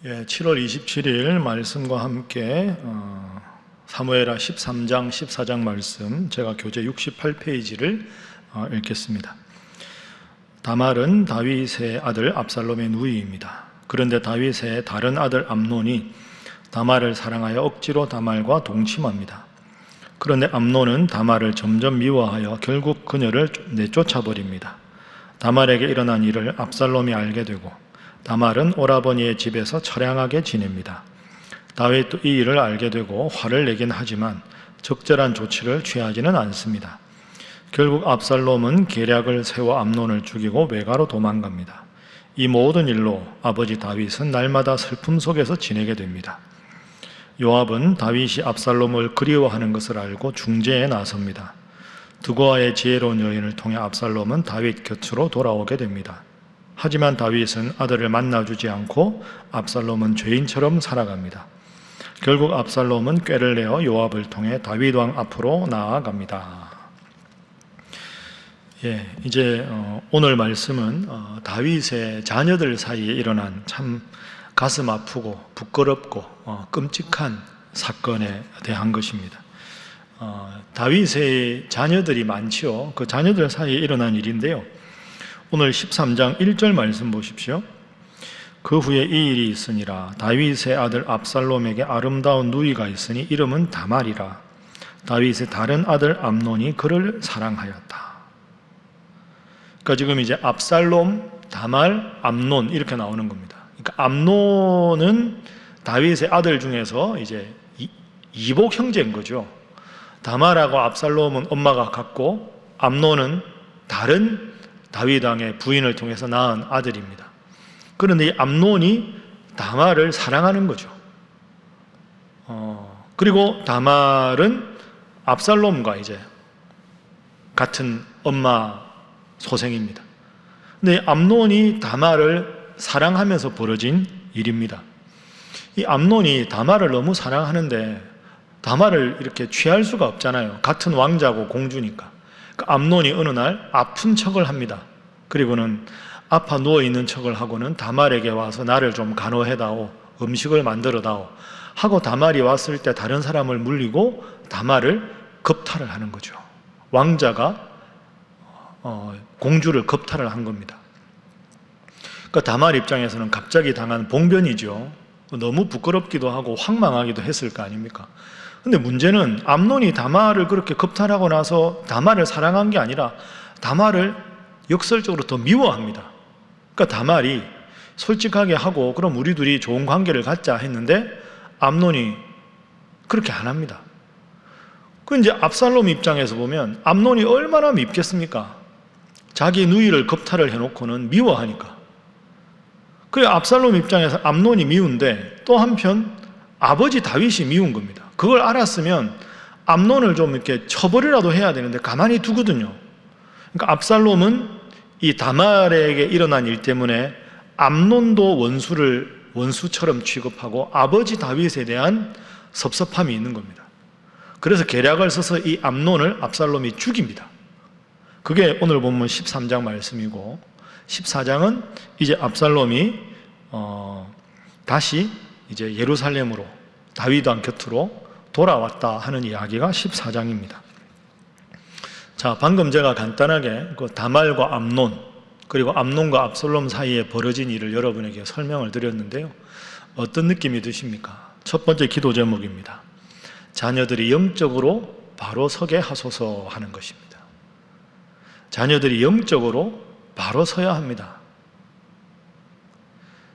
7월 27일 말씀과 함께 사무엘하 13장, 14장 말씀, 제가 교재 68페이지를 읽겠습니다. 다말은 다윗의 아들 압살롬의 누이입니다. 그런데 다윗의 다른 아들 암논이 다말을 사랑하여 억지로 다말과 동침합니다. 그런데 암논은 다말을 점점 미워하여 결국 그녀를 내쫓아버립니다. 다말에게 일어난 일을 압살롬이 알게 되고 다말은 오라버니의 집에서 처량하게 지냅니다. 다윗도 이 일을 알게 되고 화를 내긴 하지만 적절한 조치를 취하지는 않습니다. 결국 압살롬은 계략을 세워 암논을 죽이고 외가로 도망갑니다. 이 모든 일로 아버지 다윗은 날마다 슬픔 속에서 지내게 됩니다. 요압은 다윗이 압살롬을 그리워하는 것을 알고 중재에 나섭니다. 드고아의 지혜로운 여인을 통해 압살롬은 다윗 곁으로 돌아오게 됩니다. 하지만 다윗은 아들을 만나주지 않고 압살롬은 죄인처럼 살아갑니다. 결국 압살롬은 꾀를 내어 요압을 통해 다윗 왕 앞으로 나아갑니다. 이제 오늘 말씀은 다윗의 자녀들 사이에 일어난 참 가슴 아프고 부끄럽고 끔찍한 사건에 대한 것입니다. 다윗의 자녀들이 많지요. 그 자녀들 사이에 일어난 일인데요. 오늘 13장 1절 말씀 보십시오. 그 후에 이 일이 있으니라. 다윗의 아들 압살롬에게 아름다운 누이가 있으니 이름은 다말이라. 다윗의 다른 아들 암논이 그를 사랑하였다. 그러니까 지금 이제 압살롬, 다말, 암논 이렇게 나오는 겁니다. 그러니까 암논은 다윗의 아들 중에서 이제 이복 형제인 거죠. 다말하고 압살롬은 엄마가 같고 암논은 다른 다윗 왕의 부인을 통해서 낳은 아들입니다. 그런데 이 암논이 다말을 사랑하는 거죠. 그리고 다말은 압살롬과 이제 같은 엄마 소생입니다. 근데 암논이 다말을 사랑하면서 벌어진 일입니다. 이 암논이 다말을 너무 사랑하는데 다말을 이렇게 취할 수가 없잖아요. 같은 왕자고 공주니까. 암논이 어느 날 아픈 척을 합니다. 그리고는 아파 누워있는 척을 하고는 다말에게 와서 나를 좀 간호해다오, 음식을 만들어다오 하고 다말이 왔을 때 다른 사람을 물리고 다말을 겁탈을 하는 거죠. 왕자가 공주를 겁탈을 한 겁니다. 그러니까 다말 입장에서는 갑자기 당한 봉변이죠. 너무 부끄럽기도 하고 황망하기도 했을 거 아닙니까? 근데 문제는 암논이 다말을 그렇게 겁탈하고 나서 다말을 사랑한 게 아니라 다말을 역설적으로 더 미워합니다. 그러니까 다말이 솔직하게 하고 그럼 우리 둘이 좋은 관계를 갖자 했는데 암논이 그렇게 안 합니다. 그 이제 압살롬 입장에서 보면 암논이 얼마나 밉겠습니까? 자기 누이를 겁탈을 해놓고는 미워하니까. 그래 압살롬 입장에서 암논이 미운데 또 한편 아버지 다윗이 미운 겁니다. 그걸 알았으면 암논을 좀 이렇게 처벌이라도 해야 되는데 가만히 두거든요. 그러니까 압살롬은 이 다말에게 일어난 일 때문에 암논도 원수처럼 취급하고 아버지 다윗에 대한 섭섭함이 있는 겁니다. 그래서 계략을 써서 이 암논을 압살롬이 죽입니다. 그게 오늘 본문 13장 말씀이고 14장은 이제 압살롬이 다시 이제 예루살렘으로 다윗 왕 곁으로 돌아왔다 하는 이야기가 14장입니다. 자, 방금 제가 간단하게 그 다말과 암논 그리고 암논과 압살롬 사이에 벌어진 일을 여러분에게 설명을 드렸는데요. 어떤 느낌이 드십니까? 첫 번째 기도 제목입니다. 자녀들이 영적으로 바로 서게 하소서 하는 것입니다. 자녀들이 영적으로 바로 서야 합니다.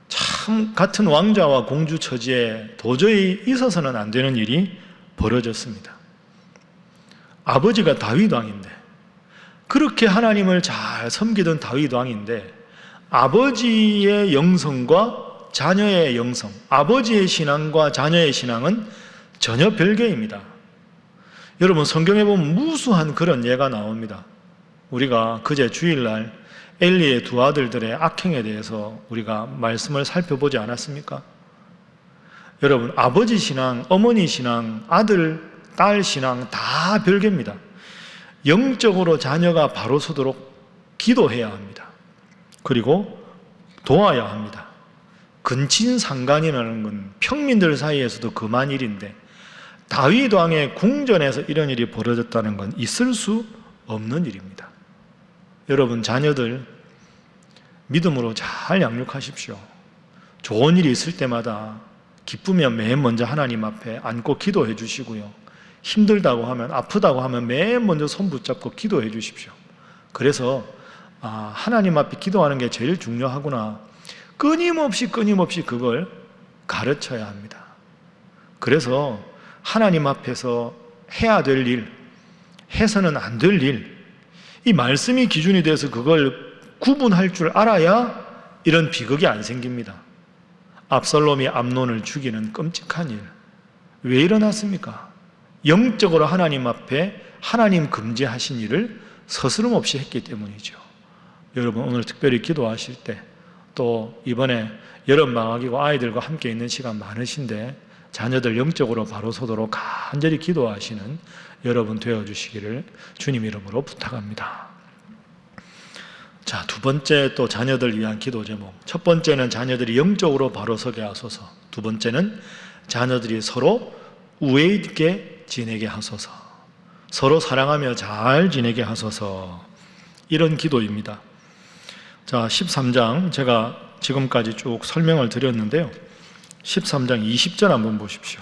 참 같은 왕자와 공주 처지에 도저히 있어서는 안 되는 일이 벌어졌습니다. 아버지가 다윗 왕인데 그렇게 하나님을 잘 섬기던 다윗 왕인데 아버지의 영성과 자녀의 영성, 아버지의 신앙과 자녀의 신앙은 전혀 별개입니다. 여러분 성경에 보면 무수한 그런 예가 나옵니다. 우리가 그제 주일날 엘리의 두 아들들의 악행에 대해서 우리가 말씀을 살펴보지 않았습니까? 여러분 아버지 신앙, 어머니 신앙, 아들, 딸 신앙 다 별개입니다. 영적으로 자녀가 바로 서도록 기도해야 합니다. 그리고 도와야 합니다. 근친상간이라는 건 평민들 사이에서도 금한 일인데 다윗 왕의 궁전에서 이런 일이 벌어졌다는 건 있을 수 없는 일입니다. 여러분, 자녀들 믿음으로 잘 양육하십시오. 좋은 일이 있을 때마다 기쁘면 맨 먼저 하나님 앞에 안고 기도해 주시고요. 힘들다고 하면, 아프다고 하면 맨 먼저 손 붙잡고 기도해 주십시오. 그래서 하나님 앞에 기도하는 게 제일 중요하구나, 끊임없이 그걸 가르쳐야 합니다. 그래서 하나님 앞에서 해야 될 일, 해서는 안 될 일, 이 말씀이 기준이 돼서 그걸 구분할 줄 알아야 이런 비극이 안 생깁니다. 압살롬이 암논을 죽이는 끔찍한 일, 왜 일어났습니까? 영적으로 하나님 앞에 하나님 금지하신 일을 서스름없이 했기 때문이죠. 여러분, 오늘 특별히 기도하실 때, 또 이번에 여름방학이고 아이들과 함께 있는 시간 많으신데 자녀들 영적으로 바로 서도록 간절히 기도하시는 여러분 되어주시기를 주님 이름으로 부탁합니다. 자, 두 번째 또 자녀들 위한 기도 제목. 첫 번째는 자녀들이 영적으로 바로 서게 하소서. 두 번째는 자녀들이 서로 우애 있게 지내게 하소서. 서로 사랑하며 잘 지내게 하소서. 이런 기도입니다. 자, 13장 제가 지금까지 쭉 설명을 드렸는데요. 13장 20절 한번 보십시오.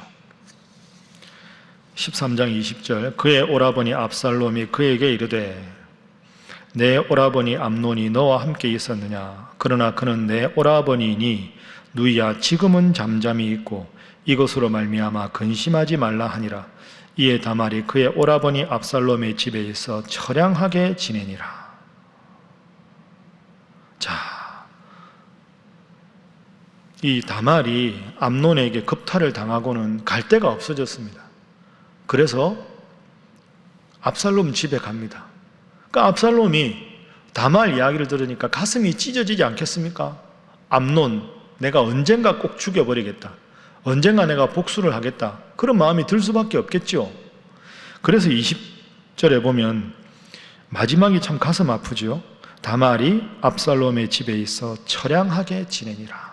13장 20절. 그의 오라버니 압살롬이 그에게 이르되 내 오라버니 암논이 너와 함께 있었느냐? 그러나 그는 내 오라버니이니 누이야 지금은 잠잠히 있고 이것으로 말미암아 근심하지 말라 하니라. 이에 다말이 그의 오라버니 압살롬의 집에 있어 처량하게 지내니라. 자, 이 다말이 암논에게 겁탈을 당하고는 갈 데가 없어졌습니다. 그래서 압살롬 집에 갑니다. 그러니까 압살롬이 다말 이야기를 들으니까 가슴이 찢어지지 않겠습니까? 암논, 내가 언젠가 꼭 죽여버리겠다, 언젠가 내가 복수를 하겠다, 그런 마음이 들 수밖에 없겠죠. 그래서 20절에 보면 마지막이 참 가슴 아프죠. 다말이 압살롬의 집에 있어 처량하게 지내니라.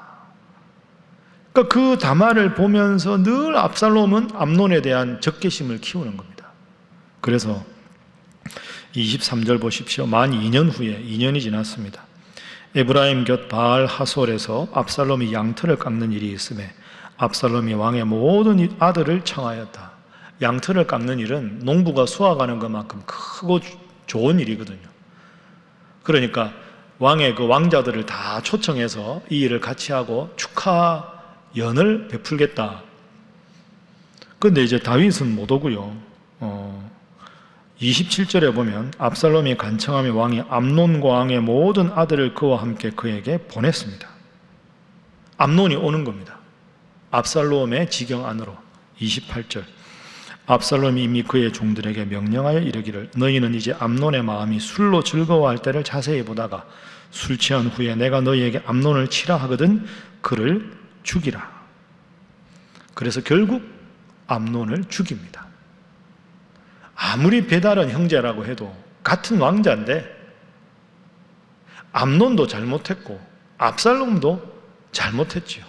그러니까 그 다말을 보면서 늘 압살롬은 암논에 대한 적개심을 키우는 겁니다. 그래서 23절 보십시오. 만 2년 후에, 2년이 지났습니다. 에브라임 곁 바알 하솔에서 압살롬이 양털을 깎는 일이 있음에 압살롬이 왕의 모든 아들을 청하였다. 양털을 깎는 일은 농부가 수확하는 것만큼 크고 좋은 일이거든요. 그러니까 왕의 그 왕자들을 다 초청해서 이 일을 같이 하고 축하연을 베풀겠다. 그런데 이제 다윗은 못 오고요. 27절에 보면 압살롬이 간청하며 왕이 암논과 왕의 모든 아들을 그와 함께 그에게 보냈습니다. 암논이 오는 겁니다. 압살롬의 지경 안으로. 28절. 압살롬이 이미 그의 종들에게 명령하여 이르기를 너희는 이제 암논의 마음이 술로 즐거워할 때를 자세히 보다가 술 취한 후에 내가 너희에게 암논을 치라 하거든 그를 죽이라. 그래서 결국 암논을 죽입니다. 아무리 배다른 형제라고 해도 같은 왕자인데 암논도 잘못했고 압살롬도 잘못했지요.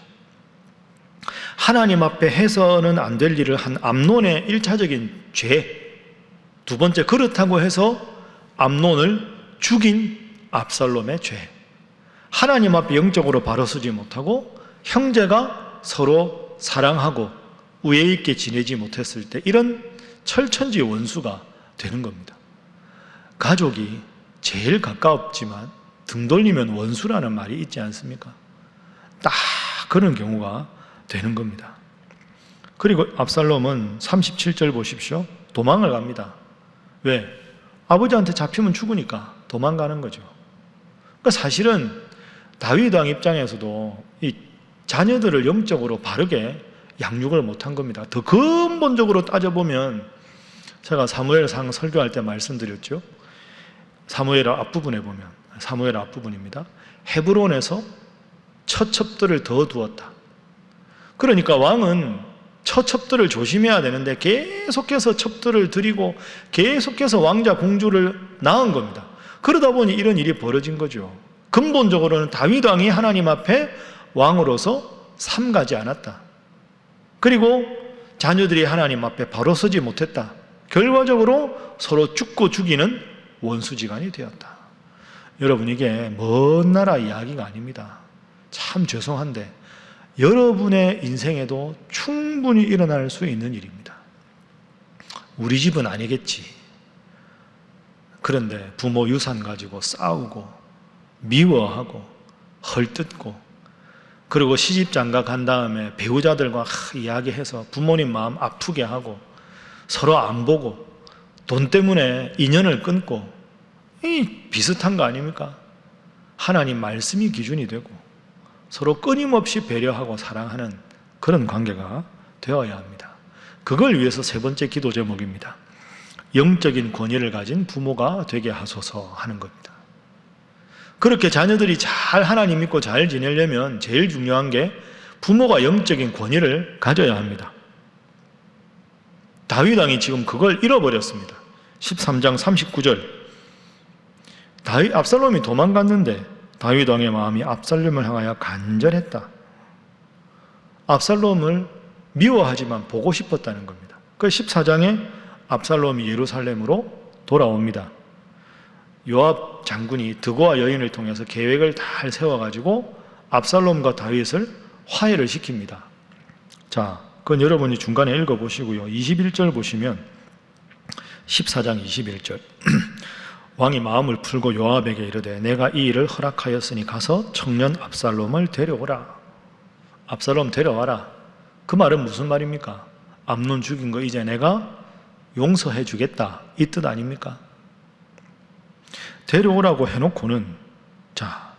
하나님 앞에 해서는 안 될 일을 한 암논의 1차적인 죄, 두 번째 그렇다고 해서 암논을 죽인 압살롬의 죄, 하나님 앞에 영적으로 바로 서지 못하고 형제가 서로 사랑하고 우애 있게 지내지 못했을 때 이런 철천지 원수가 되는 겁니다. 가족이 제일 가까웠지만 등 돌리면 원수라는 말이 있지 않습니까? 딱 그런 경우가 되는 겁니다. 그리고 압살롬은 37절 보십시오. 도망을 갑니다. 왜? 아버지한테 잡히면 죽으니까 도망가는 거죠. 그러니까 사실은 다윗 왕 입장에서도 이 자녀들을 영적으로 바르게 양육을 못한 겁니다. 더 근본적으로 따져보면 제가 사무엘상 설교할 때 말씀드렸죠. 사무엘 앞부분에 보면, 사무엘 앞부분입니다. 헤브론에서 처첩들을 더 두었다. 그러니까 왕은 처첩들을 조심해야 되는데 계속해서 첩들을 들이고 계속해서 왕자 공주를 낳은 겁니다. 그러다 보니 이런 일이 벌어진 거죠. 근본적으로는 다윗 왕이 하나님 앞에 왕으로서 삼가지 않았다. 그리고 자녀들이 하나님 앞에 바로 서지 못했다. 결과적으로 서로 죽고 죽이는 원수지간이 되었다. 여러분, 이게 먼 나라 이야기가 아닙니다. 참 죄송한데 여러분의 인생에도 충분히 일어날 수 있는 일입니다. 우리 집은 아니겠지. 그런데 부모 유산 가지고 싸우고 미워하고 헐뜯고, 그리고 시집장가 간 다음에 배우자들과 이야기해서 부모님 마음 아프게 하고 서로 안 보고 돈 때문에 인연을 끊고, 이 비슷한 거 아닙니까? 하나님 말씀이 기준이 되고 서로 끊임없이 배려하고 사랑하는 그런 관계가 되어야 합니다. 그걸 위해서 세 번째 기도 제목입니다. 영적인 권위를 가진 부모가 되게 하소서 하는 겁니다. 그렇게 자녀들이 잘 하나님 믿고 잘 지내려면 제일 중요한 게 부모가 영적인 권위를 가져야 합니다. 다윗 왕이 지금 그걸 잃어버렸습니다. 13장 39절, 압살롬이 도망갔는데 다윗 왕의 마음이 압살롬을 향하여 간절했다. 압살롬을 미워하지만 보고 싶었다는 겁니다. 그 14장에 압살롬이 예루살렘으로 돌아옵니다. 요압 장군이 드고와 여인을 통해서 계획을 잘 세워가지고 압살롬과 다윗을 화해를 시킵니다. 자, 그건 여러분이 중간에 읽어보시고요. 21절 보시면 14장 21절 왕이 마음을 풀고 요압에게 이르되 내가 이 일을 허락하였으니 가서 청년 압살롬을 데려오라. 압살롬 데려와라. 그 말은 무슨 말입니까? 암논 죽인 거 이제 내가 용서해 주겠다, 이 뜻 아닙니까? 데려오라고 해놓고는, 자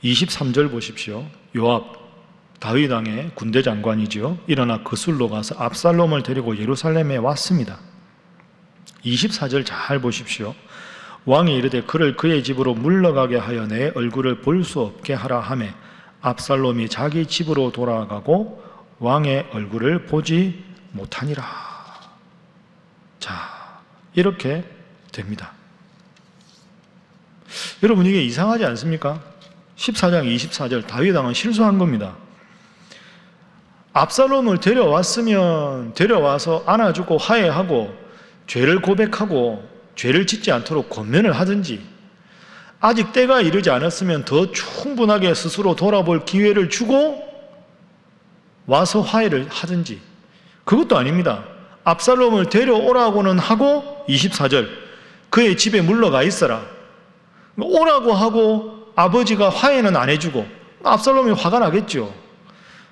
23절 보십시오. 요압 다윗 왕의 군대 장관이지요. 일어나 그술로 가서 압살롬을 데리고 예루살렘에 왔습니다. 24절 잘 보십시오. 왕이 이르되 그를 그의 집으로 물러가게 하여 내 얼굴을 볼 수 없게 하라 하매 압살롬이 자기 집으로 돌아가고 왕의 얼굴을 보지 못하니라. 자, 이렇게 됩니다. 여러분, 이게 이상하지 않습니까? 14장 24절 다윗 왕은 실수한 겁니다. 압살롬을 데려왔으면 데려와서 안아주고 화해하고 죄를 고백하고 죄를 짓지 않도록 권면을 하든지, 아직 때가 이르지 않았으면 더 충분하게 스스로 돌아볼 기회를 주고 와서 화해를 하든지, 그것도 아닙니다. 압살롬을 데려오라고는 하고 24절 그의 집에 물러가 있어라. 오라고 하고 아버지가 화해는 안 해주고 압살롬이 화가 나겠죠.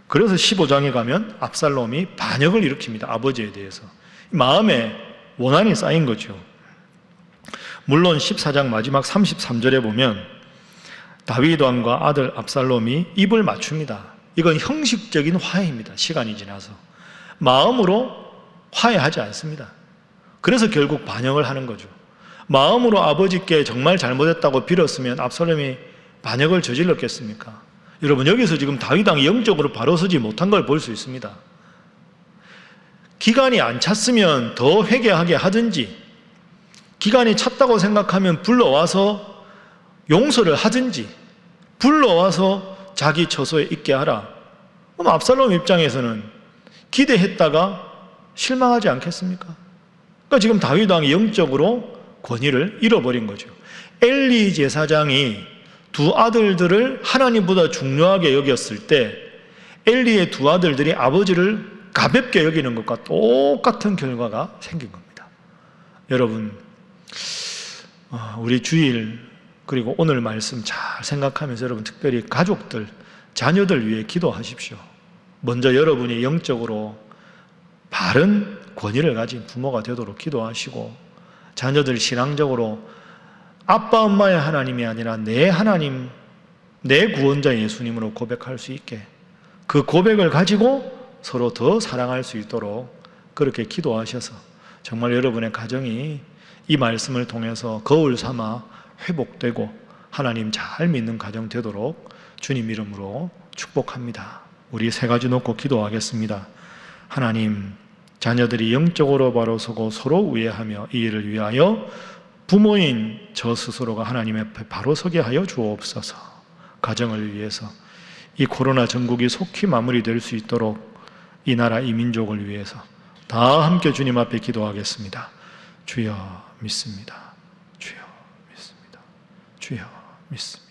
그래서 15장에 가면 압살롬이 반역을 일으킵니다. 아버지에 대해서. 마음에 원한이 쌓인 거죠. 물론 14장 마지막 33절에 보면 다윗 왕과 아들 압살롬이 입을 맞춥니다. 이건 형식적인 화해입니다. 시간이 지나서. 마음으로 화해하지 않습니다. 그래서 결국 반역을 하는 거죠. 마음으로 아버지께 정말 잘못했다고 빌었으면 압살롬이 반역을 저질렀겠습니까? 여러분, 여기서 지금 다윗 왕이 영적으로 바로 서지 못한 걸 볼 수 있습니다. 기간이 안 찼으면 더 회개하게 하든지, 기간이 찼다고 생각하면 불러와서 용서를 하든지, 불러와서 자기 처소에 있게 하라. 그럼 압살롬 입장에서는 기대했다가 실망하지 않겠습니까? 그러니까 지금 다윗 왕이 영적으로 권위를 잃어버린 거죠. 엘리 제사장이 두 아들들을 하나님보다 중요하게 여겼을 때 엘리의 두 아들들이 아버지를 가볍게 여기는 것과 똑같은 결과가 생긴 겁니다. 여러분, 우리 주일 그리고 오늘 말씀 잘 생각하면서 여러분 특별히 가족들, 자녀들 위해 기도하십시오. 먼저 여러분이 영적으로 바른 권위를 가진 부모가 되도록 기도하시고, 자녀들 신앙적으로 아빠 엄마의 하나님이 아니라 내 하나님, 내 구원자 예수님으로 고백할 수 있게, 그 고백을 가지고 서로 더 사랑할 수 있도록 그렇게 기도하셔서 정말 여러분의 가정이 이 말씀을 통해서 거울 삼아 회복되고 하나님 잘 믿는 가정 되도록 주님 이름으로 축복합니다. 우리 세 가지 놓고 기도하겠습니다. 하나님, 자녀들이 영적으로 바로 서고 서로 우애하며 이 일을 위하여 부모인 저 스스로가 하나님 앞에 바로 서게 하여 주옵소서. 가정을 위해서, 이 코로나 전국이 속히 마무리될 수 있도록 이 나라 이 민족을 위해서 다 함께 주님 앞에 기도하겠습니다. 주여 믿습니다. 주여 믿습니다. 주여 믿습니다.